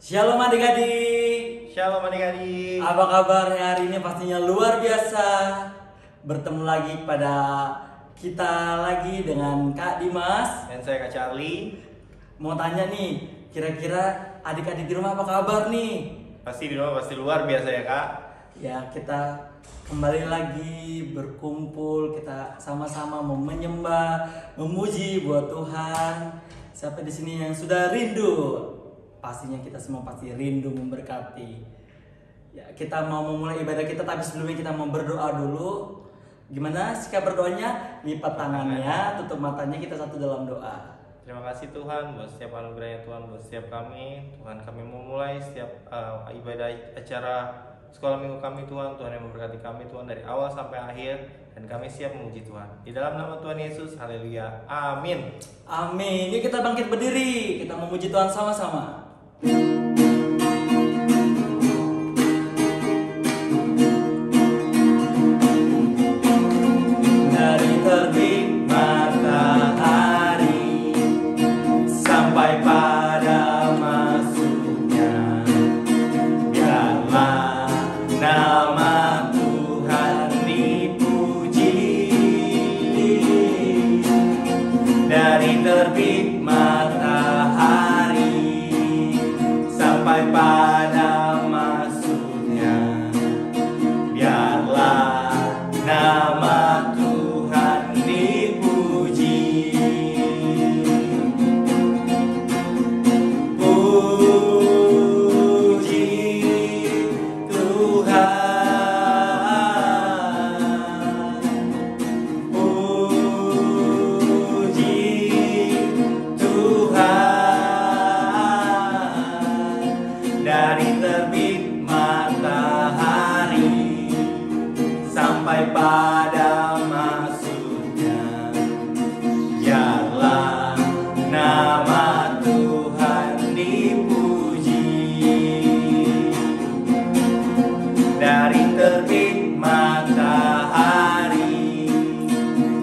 Shalom adik-adik. Shalom adik-adik. Apa kabarnya hari ini? Pastinya luar biasa. Bertemu lagi pada kita lagi dengan Kak Dimas. Dan saya Kak Charlie. Mau tanya nih, kira-kira adik-adik di rumah apa kabar nih? Pasti di rumah pasti luar biasa ya Kak. Ya, kita kembali lagi berkumpul, kita sama-sama menyembah, memuji buat Tuhan. Siapa di sini yang sudah rindu? Pastinya kita semua pasti rindu memberkati. Ya, kita mau memulai ibadah kita, tapi sebelumnya kita mau berdoa dulu. Gimana sikap berdoanya? Lipat tangannya, tutup matanya, kita satu dalam doa. Terima kasih Tuhan buat setiap anugerahnya Tuhan buat setiap kami. Tuhan, kami memulai setiap ibadah acara sekolah minggu kami Tuhan. Tuhan yang memberkati kami Tuhan dari awal sampai akhir. Dan kami siap memuji Tuhan. Di dalam nama Tuhan Yesus, haleluya, amin. Amin. Yuk kita bangkit berdiri, kita memuji Tuhan sama-sama. Dari terbit matahari sampai pada masuknya, biarlah nama Tuhan dipuji. Dari terbit matahari sampai pada masuknya, biarlah nama Tuhan dipuji. Puji Tuhan, puji Tuhan. Dari terbit matahari sampai pada masuknya, biarlah nama Tuhan dipuji. Dari terbit matahari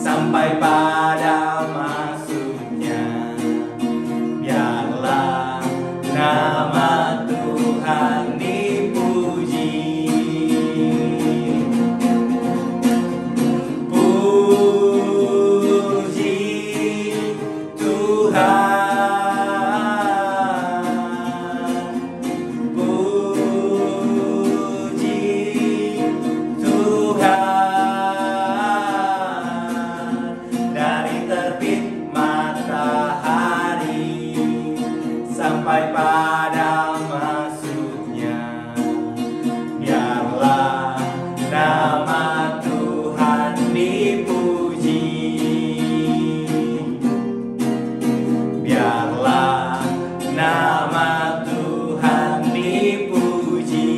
sampai pada masuknya, biarlah nama Tuhan dipuji. Puji Tuhan, puji Tuhan. Dari terbit matahari sampai pada masuknya, biarlah nama Tuhan dipuji. Biarlah nama Tuhan dipuji.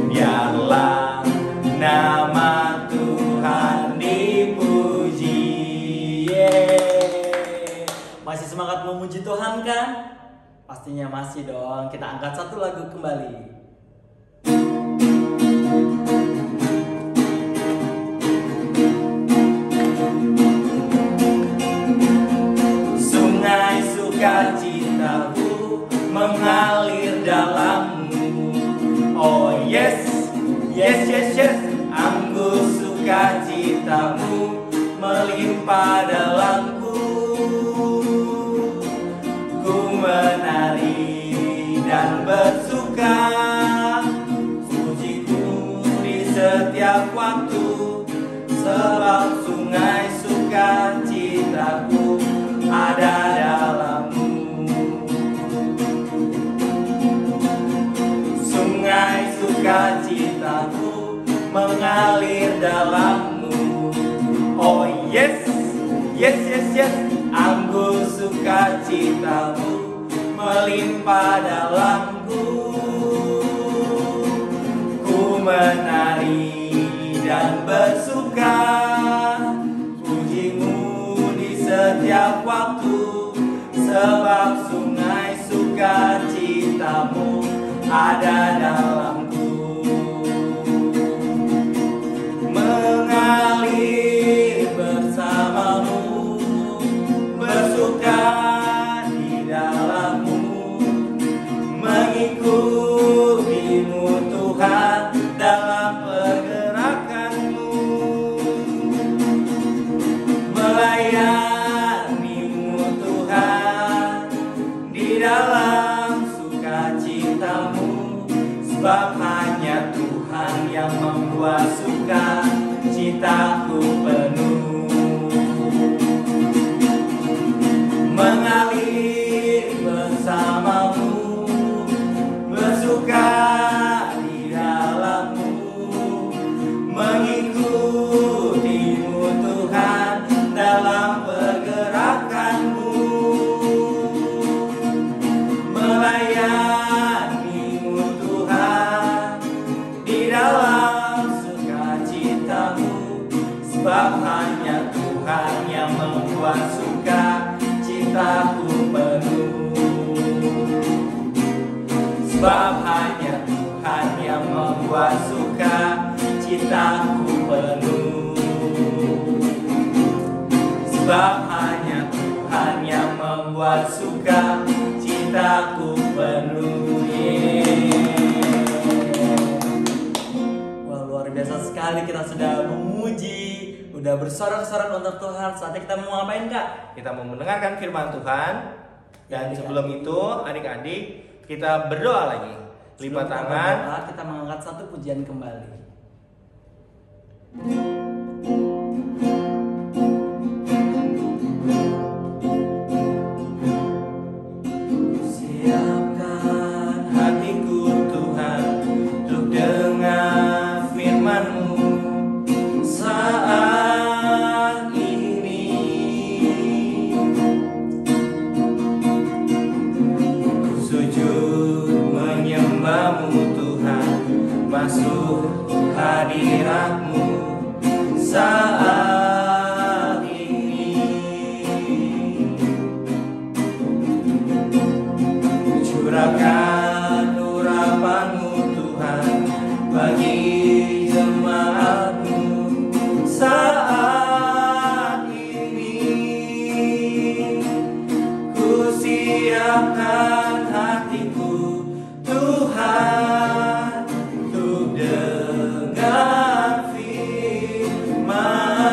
Biarlah nama Tuhan dipuji. Yeay. Masih semangat memuji Tuhan kan? Pastinya masih dong. Kita angkat satu lagu kembali. Sungai sukacitaku mengalir dalammu. Oh yes, yes, yes, yes. Anggur sukacitamu melimpah dalamku. Ku menari dan bersuka, pujiku di setiap waktu, sebab sungai sukacitaku ada dalammu. Sungai sukacitaku mengalir dalammu. Oh yes, yes, yes, yes. Anggur sukacitamu melimpah dalamku. Ku menari dan bersuka, pujimu di setiap waktu, sebab sungai sukacitamu ada dalamku. Mengalir bersamamu, bersuka di dalam mengikutimu Tuhan dalam pergerakanmu, melayanimu Tuhan di dalam sukacitamu, sebab hanya Tuhan yang membuat sukacitaku penuh. Mengalir bersamamu, bersuka di dalammu, mengikutimu Tuhan dalam pergerakanmu, melayanimu Tuhan di dalam sukacitamu, sebab hanya Tuhan yang membuat sukacitaku penuh. Sebab hanya Tuhan yang membuat sukacitaku penuh. Sebab hanya Tuhan yang membuat sukacitaku penuh. Wah, luar biasa sekali, kita sudah memuji, udah bersorak-sorak untuk Tuhan. Saatnya kita mau ngapain, Kak? Kita mau mendengarkan firman Tuhan. Dan Ya, sebelum itu, adik-adik, kita berdoa lagi. Lipat Sebelum kita tangan. berdoa, kita mengangkat satu pujian kembali. Siapkan hatiku Tuhan untuk dengar firman-Mu saat ini. Ku sujud menyembah-Mu Tuhan, masuk hadirat-Mu saat ini. Curahkan urapan-Mu Tuhan bagi jemaat-Mu saat ini. Ku siapkan hatiku Tuhan untuk dengar firman.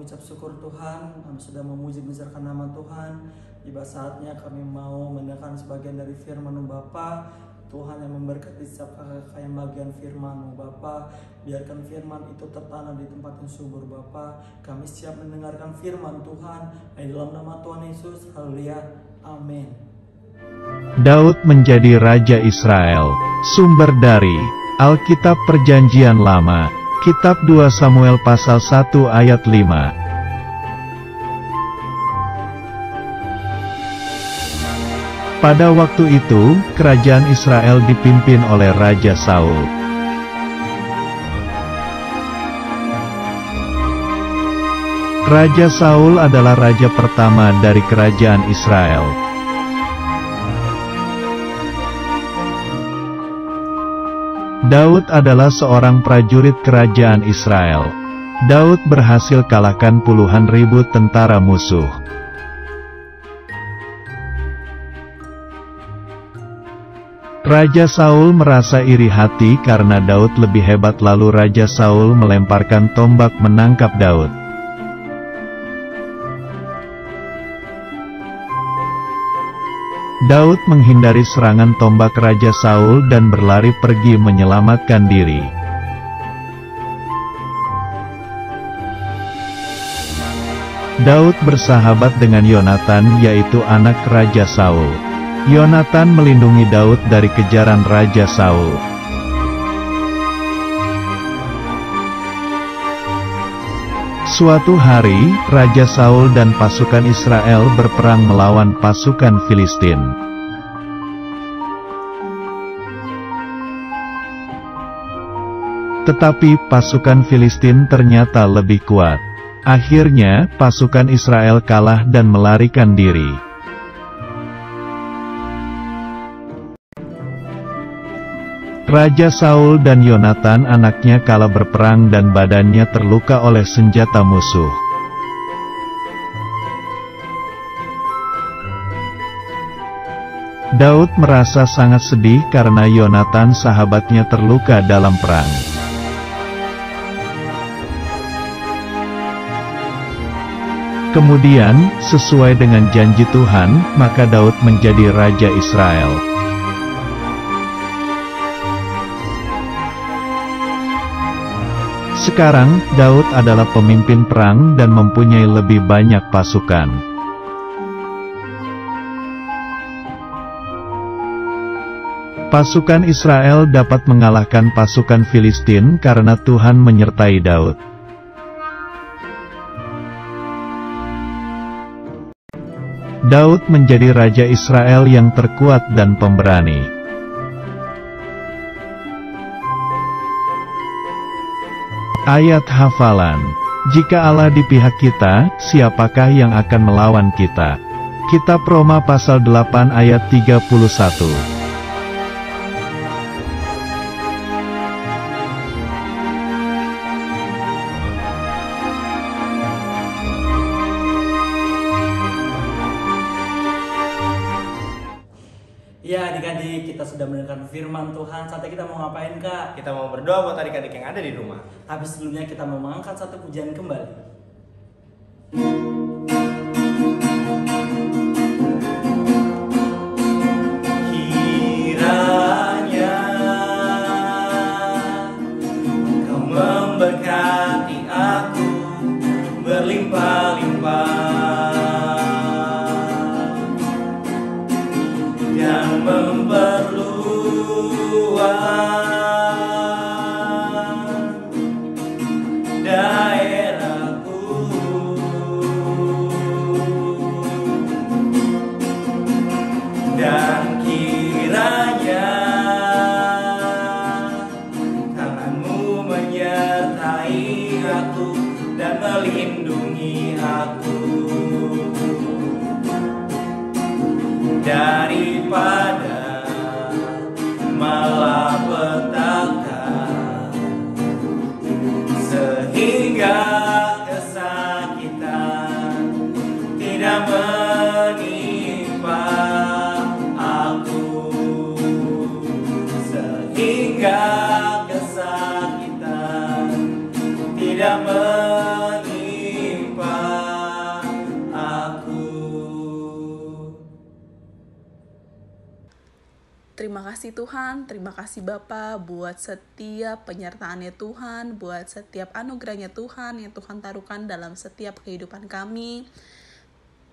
kami ucap syukur Tuhan, kami sudah memuji membesarkan nama Tuhan. Tiba saatnya kami mau mendengarkan sebagian dari firman Bapa. Tuhan yang memberkati setiap kakak yang bagian firman Bapa. Biarkan firman itu tertanam di tempat yang subur Bapa. Kami siap mendengarkan firman Tuhan. Di dalam nama Tuhan Yesus, haleluya, amin. Daud menjadi Raja Israel. Sumber dari Alkitab Perjanjian Lama, Kitab 2 Samuel pasal 1 ayat 5. Pada waktu itu, kerajaan Israel dipimpin oleh Raja Saul. Raja Saul adalah raja pertama dari kerajaan Israel. Daud adalah seorang prajurit kerajaan Israel. Daud berhasil kalahkan puluhan ribu tentara musuh. Raja Saul merasa iri hati karena Daud lebih hebat, lalu Raja Saul melemparkan tombak menangkap Daud. Daud menghindari serangan tombak Raja Saul dan berlari pergi menyelamatkan diri. Daud bersahabat dengan Yonatan, yaitu anak Raja Saul. Yonatan melindungi Daud dari kejaran Raja Saul. Suatu hari, Raja Saul dan pasukan Israel berperang melawan pasukan Filistin. Tetapi pasukan Filistin ternyata lebih kuat. Akhirnya, pasukan Israel kalah dan melarikan diri. Raja Saul dan Yonatan anaknya kalah berperang dan badannya terluka oleh senjata musuh. Daud merasa sangat sedih karena Yonatan sahabatnya terluka dalam perang. Kemudian, sesuai dengan janji Tuhan, maka Daud menjadi Raja Israel. Sekarang, Daud adalah pemimpin perang dan mempunyai lebih banyak pasukan. Pasukan Israel dapat mengalahkan pasukan Filistin karena Tuhan menyertai Daud. Daud menjadi Raja Israel yang terkuat dan pemberani. Ayat hafalan. Jika Allah di pihak kita, siapakah yang akan melawan kita? Kitab Roma pasal 8 ayat 31. Ya adik-adik, kita sudah mendengarkan firman Tuhan. Saatnya kita mau ngapain Kak? Kita mau berdoa buat adik-adik yang ada di rumah. Tapi sebelumnya kita mau mengangkat satu pujian kembali. Kiranya Kau memberkati aku berlimpah-limpah dan memperluas daerahku, dan kiranya tanganmu menyertai aku dan melindungi aku daripada malapetaka, sehingga kesakitan tidak menimpa aku, sehingga kesakitan tidak menimpa Terima kasih Tuhan, terima kasih Bapa buat setiap penyertaannya Tuhan, buat setiap anugerahnya Tuhan yang Tuhan taruhkan dalam setiap kehidupan kami.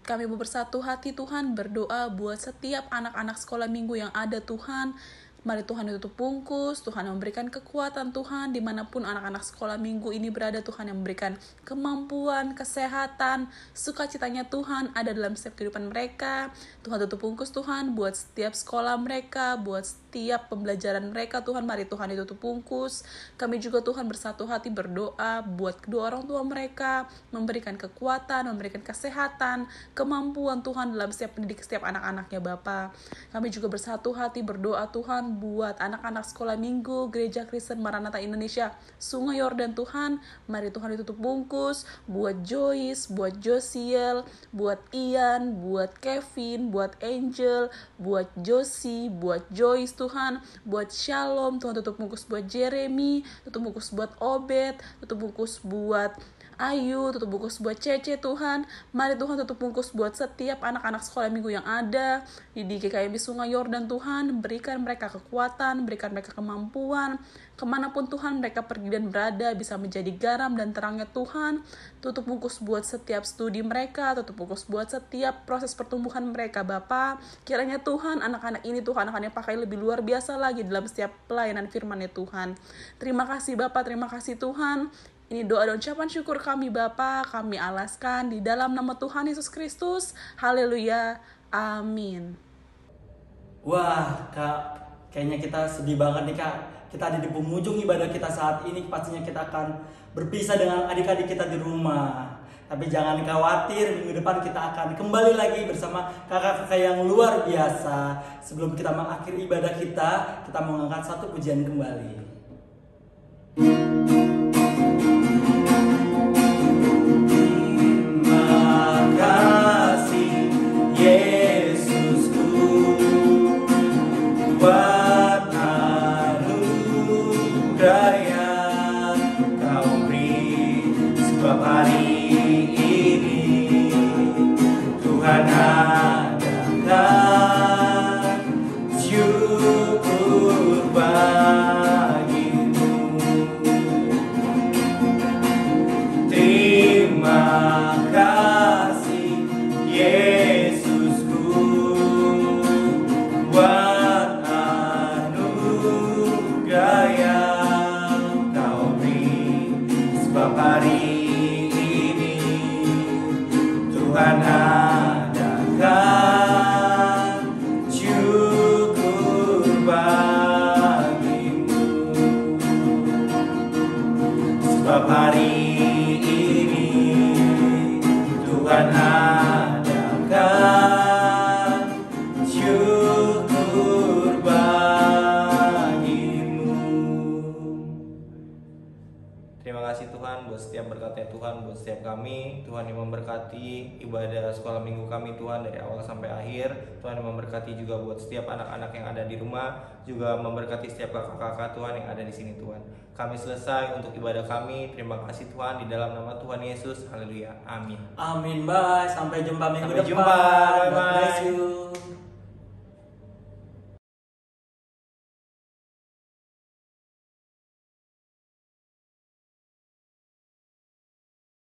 Kami bersatu hati Tuhan berdoa buat setiap anak-anak sekolah minggu yang ada Tuhan. Mari Tuhan tutup bungkus, Tuhan memberikan kekuatan Tuhan dimanapun anak-anak sekolah minggu ini berada. Tuhan yang memberikan kemampuan, kesehatan, sukacitanya Tuhan ada dalam setiap kehidupan mereka. Tuhan tutup bungkus Tuhan buat setiap sekolah mereka, buat setiap pembelajaran mereka Tuhan. Mari Tuhan ditutup bungkus. Kami juga Tuhan bersatu hati berdoa buat kedua orang tua mereka, memberikan kekuatan, memberikan kesehatan, kemampuan Tuhan dalam setiap pendidik setiap anak-anaknya Bapa. Kami juga bersatu hati berdoa Tuhan buat anak-anak sekolah minggu Gereja Kristen Maranatha Indonesia Sungai Yordan Tuhan. Mari Tuhan ditutup bungkus buat Joyce, buat Josiel, buat Ian, buat Kevin, buat Angel, buat Josie, buat Joyce Tuhan, buat Shalom Tuhan, tutup bungkus buat Jeremy, tutup bungkus buat Obed, tutup bungkus buat Ayu, tutup bungkus buat Cece Tuhan. Mari Tuhan tutup bungkus buat setiap anak-anak sekolah minggu yang ada di GKMB Sungai Yordan Tuhan. Berikan mereka kekuatan, berikan mereka kemampuan. Kemanapun Tuhan mereka pergi dan berada bisa menjadi garam dan terangnya Tuhan. Tutup bungkus buat setiap studi mereka, tutup bungkus buat setiap proses pertumbuhan mereka Bapa. Kiranya Tuhan anak-anak ini Tuhan akan pakai lebih luar biasa lagi dalam setiap pelayanan firman-Nya Tuhan. Terima kasih Bapa, terima kasih Tuhan. Ini doa dan ucapan syukur kami Bapa, kami alaskan di dalam nama Tuhan Yesus Kristus. Haleluya. Amin. Wah Kak, kayaknya kita sedih banget nih Kak. Kita ada di penghujung ibadah kita saat ini. Pastinya kita akan berpisah dengan adik-adik kita di rumah. Tapi jangan khawatir, minggu depan kita akan kembali lagi bersama kakak-kakak yang luar biasa. Sebelum kita mengakhiri ibadah kita mau mengangkat satu pujian kembali. Setiap berkatnya Tuhan buat setiap kami. Tuhan yang memberkati ibadah sekolah minggu kami Tuhan dari awal sampai akhir. Tuhan yang memberkati juga buat setiap anak-anak yang ada di rumah, juga memberkati setiap kakak-kakak Tuhan yang ada di sini Tuhan. Kami selesai untuk ibadah kami. Terima kasih Tuhan di dalam nama Tuhan Yesus. Haleluya. Amin. Amin. Bye. Sampai jumpa minggu depan. Bye bye. God bless you.